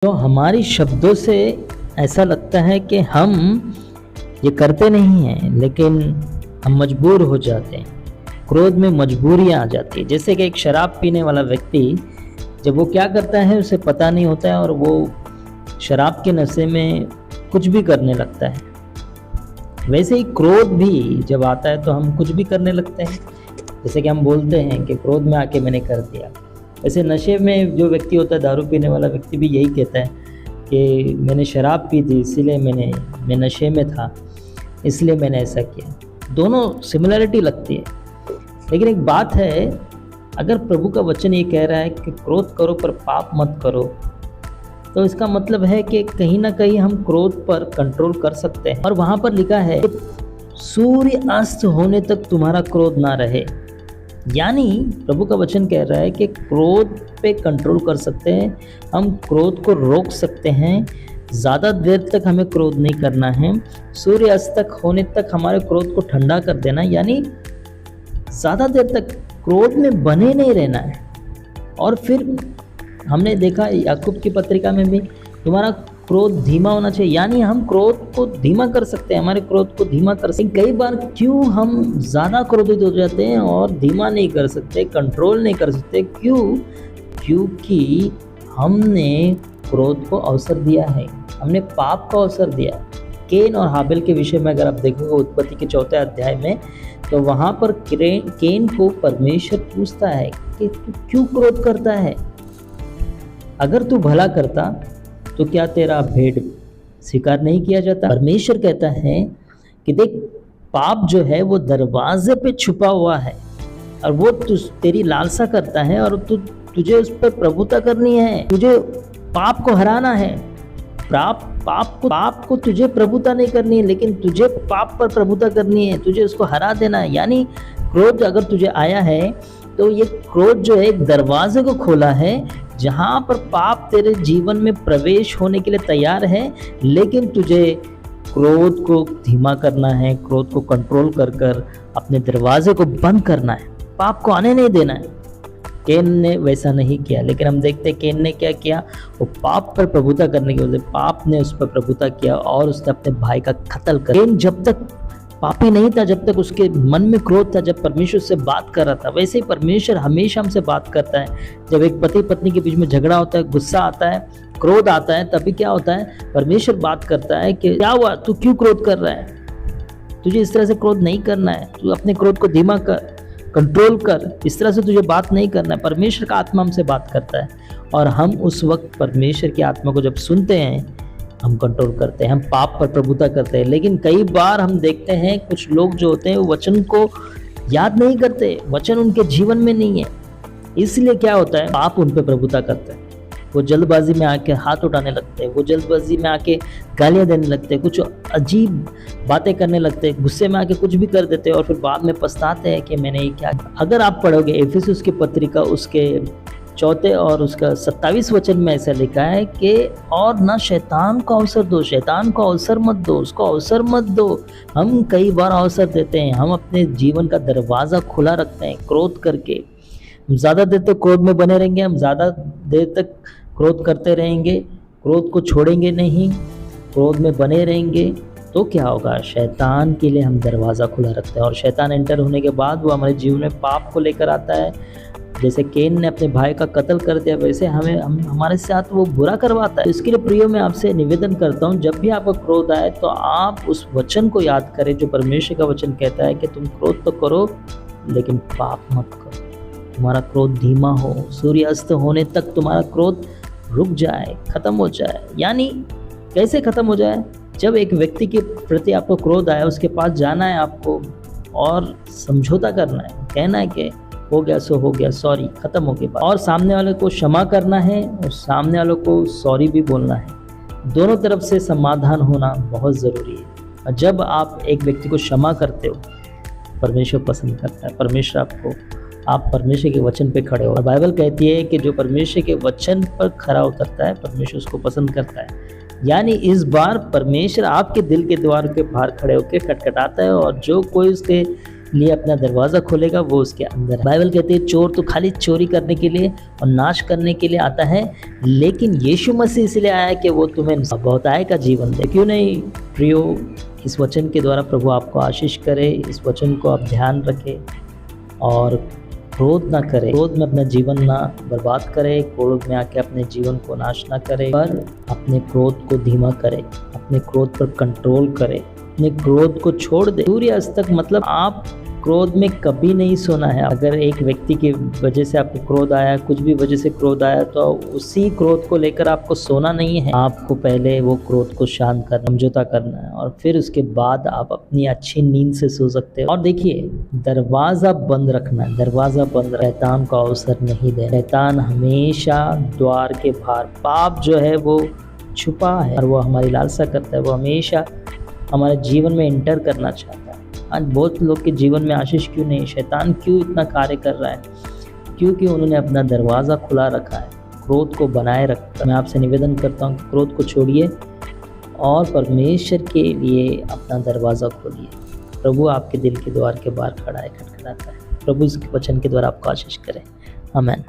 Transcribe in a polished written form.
तो हमारी शब्दों से ऐसा लगता है कि हम ये करते नहीं हैं, लेकिन हम मजबूर हो जाते हैं। क्रोध में मजबूरियाँ आ जाती है। जैसे कि एक शराब पीने वाला व्यक्ति जब वो क्या करता है उसे पता नहीं होता है और वो शराब के नशे में कुछ भी करने लगता है। वैसे ही क्रोध भी जब आता है तो हम कुछ भी करने लगते हैं। जैसे कि हम बोलते हैं कि क्रोध में आके मैंने कर दिया। वैसे नशे में जो व्यक्ति होता है, दारू पीने वाला व्यक्ति भी यही कहता है कि मैंने शराब पी थी, इसीलिए मैं नशे में था, इसलिए मैंने ऐसा किया। दोनों सिमिलरिटी लगती है। लेकिन एक बात है, अगर प्रभु का वचन ये कह रहा है कि क्रोध करो पर पाप मत करो, तो इसका मतलब है कि कहीं ना कहीं हम क्रोध पर कंट्रोल कर सकते हैं। और वहाँ पर लिखा है सूर्य अस्त होने तक तुम्हारा क्रोध ना रहे। यानी प्रभु का वचन कह रहा है कि क्रोध पे कंट्रोल कर सकते हैं, हम क्रोध को रोक सकते हैं। ज़्यादा देर तक हमें क्रोध नहीं करना है। सूर्य अस्त तक होने तक हमारे क्रोध को ठंडा कर देना, यानी ज़्यादा देर तक क्रोध में बने नहीं रहना है। और फिर हमने देखा याकूब की पत्रिका में भी तुम्हारा क्रोध धीमा होना चाहिए, यानी हम क्रोध को धीमा कर सकते हैं, हमारे क्रोध को धीमा कर सकते हैं। कई बार क्यों हम ज़्यादा क्रोधित हो जाते हैं और धीमा नहीं कर सकते, कंट्रोल नहीं कर सकते? क्योंकि हमने क्रोध को अवसर दिया है, हमने पाप को अवसर दिया। केन और हाबिल के विषय में अगर आप देखोगे उत्पत्ति के 4 अध्याय में, तो वहाँ पर केन को परमेश्वर पूछता है कि तू क्यों क्रोध करता है? अगर तू भला करता तो क्या तेरा भेंट स्वीकार नहीं किया जाता? परमेश्वर कहता है कि देख, पाप जो है वो दरवाजे पे छुपा हुआ है और वो तेरी लालसा करता है और तुझे उस पर प्रभुता करनी है, तुझे पाप को हराना है। पाप को तुझे प्रभुता नहीं करनी है, लेकिन तुझे पाप पर प्रभुता करनी है, तुझे उसको हरा देना है। यानी क्रोध अगर तुझे आया है तो ये क्रोध जो है एक दरवाजे को खोला है जहाँ पर पाप तेरे जीवन में प्रवेश होने के लिए तैयार है, लेकिन तुझे क्रोध को धीमा करना है, क्रोध को कंट्रोल कर अपने दरवाजे को बंद करना है, पाप को आने नहीं देना है। केन ने वैसा नहीं किया, लेकिन हम देखते हैं केन ने क्या किया। वो पाप पर प्रभुता करने की वजह से पाप ने उस पर प्रभुता किया और उसने अपने भाई का कत्ल कर। केन जब तक पापी नहीं था, जब तक उसके मन में क्रोध था, जब परमेश्वर से बात कर रहा था। वैसे ही परमेश्वर हमेशा हमसे बात करता है। जब एक पति पत्नी के बीच में झगड़ा होता है, गुस्सा आता है, क्रोध आता है, तभी क्या होता है, परमेश्वर बात करता है कि क्या हुआ, तू क्यों क्रोध कर रहा है? तुझे इस तरह से क्रोध नहीं करना है, तू अपने क्रोध को धीमा कर, कंट्रोल कर, इस तरह से तुझे बात नहीं करना है। परमेश्वर का आत्मा हमसे बात करता है और हम उस वक्त परमेश्वर की आत्मा को जब सुनते हैं, हम कंट्रोल करते हैं, हम पाप पर प्रभुता करते हैं। लेकिन कई बार हम देखते हैं कुछ लोग जो होते हैं वो वचन को याद नहीं करते, वचन उनके जीवन में नहीं है, इसलिए क्या होता है, पाप उन पर प्रभुता करते हैं। वो जल्दबाजी में आके हाथ उठाने लगते हैं, वो जल्दबाजी में आके गालियां देने लगते हैं, कुछ अजीब बातें करने लगते हैं, गुस्से में आके कुछ भी कर देते हैं और फिर बाद में पछताते हैं कि मैंने ये क्या। अगर आप पढ़ोगे इफिसुस की पत्रिका उसके 4 और उसका 27 वचन में ऐसा लिखा है कि और ना शैतान को अवसर दो, शैतान को अवसर मत दो, उसको अवसर मत दो। हम कई बार अवसर देते हैं, हम अपने जीवन का दरवाज़ा खुला रखते हैं क्रोध करके। हम ज़्यादा देर तक क्रोध में बने रहेंगे, हम ज़्यादा देर तक क्रोध करते रहेंगे, क्रोध को छोड़ेंगे नहीं, क्रोध में बने रहेंगे, तो क्या होगा, शैतान के लिए हम दरवाज़ा खुला रखते हैं और शैतान एंटर होने के बाद वो हमारे जीवन में पाप को लेकर आता है। जैसे केन ने अपने भाई का कत्ल कर दिया, वैसे हमारे साथ वो बुरा करवाता है। इसके लिए प्रियो मैं आपसे निवेदन करता हूँ, जब भी आपको क्रोध आए तो आप उस वचन को याद करें जो परमेश्वर का वचन कहता है कि तुम क्रोध तो करो लेकिन पाप मत करो, तुम्हारा क्रोध धीमा हो, सूर्य अस्त होने तक तुम्हारा क्रोध रुक जाए, खत्म हो जाए। यानी कैसे खत्म हो जाए? जब एक व्यक्ति के प्रति आपको क्रोध आया, उसके पास जाना है आपको और समझौता करना है, कहना है कि हो गया सो हो गया, सॉरी, खत्म हो गया, और सामने वाले को क्षमा करना है और सामने वालों को सॉरी भी बोलना है। दोनों तरफ से समाधान होना बहुत ज़रूरी है। और जब आप एक व्यक्ति को क्षमा करते हो, परमेश्वर पसंद करता है, परमेश्वर आप परमेश्वर के वचन पे खड़े हो। और बाइबल कहती है कि जो परमेश्वर के वचन पर खरा उतरता है, परमेश्वर उसको पसंद करता है। यानी इस बार परमेश्वर आपके दिल के द्वार के बाहर खड़े होकर खटखटाता है और जो कोई उसके लिए अपना दरवाज़ा खोलेगा वो उसके अंदर है। बाइबल कहती है चोर तो खाली चोरी करने के लिए और नाश करने के लिए आता है, लेकिन यीशु मसीह इसलिए आया कि वो तुम्हें बहुतायत का जीवन दे। क्यों नहीं प्रियो, इस वचन के द्वारा प्रभु आपको आशीष करे, इस वचन को आप ध्यान रखें और क्रोध ना करे, क्रोध में अपना जीवन ना बर्बाद करे, क्रोध में आके अपने जीवन को नाश ना करे, पर अपने क्रोध को धीमा करे, अपने क्रोध पर कंट्रोल करे, अपने क्रोध को छोड़ दे। सूर्य अस्त तक मतलब आप क्रोध में कभी नहीं सोना है। अगर एक व्यक्ति की वजह से आपको क्रोध आया, कुछ भी वजह से क्रोध आया, तो उसी क्रोध को लेकर आपको सोना नहीं है। आपको पहले वो क्रोध को शांत करना, समझौता करना है और फिर उसके बाद आप अपनी अच्छी नींद से सो सकते हो। और देखिए, दरवाज़ा बंद रखना है, दरवाज़ा बंद, शैतान को अवसर नहीं दे। शैतान हमेशा द्वार के बाहर, पाप जो है वो छुपा है और वो हमारी लालसा करता है, वो हमेशा हमारे जीवन में एंटर करना चाहता है। आज बहुत लोग के जीवन में आशीष क्यों नहीं, शैतान क्यों इतना कार्य कर रहा है? क्योंकि उन्होंने अपना दरवाज़ा खुला रखा है, क्रोध को बनाए रखा है। मैं आपसे निवेदन करता हूँ कि क्रोध को छोड़िए और परमेश्वर के लिए अपना दरवाज़ा खोलिए। प्रभु आपके दिल के द्वार के बाहर खड़ा है, खटखटाता है। प्रभु इसके वचन के द्वारा आपको आशीष करे। आमीन।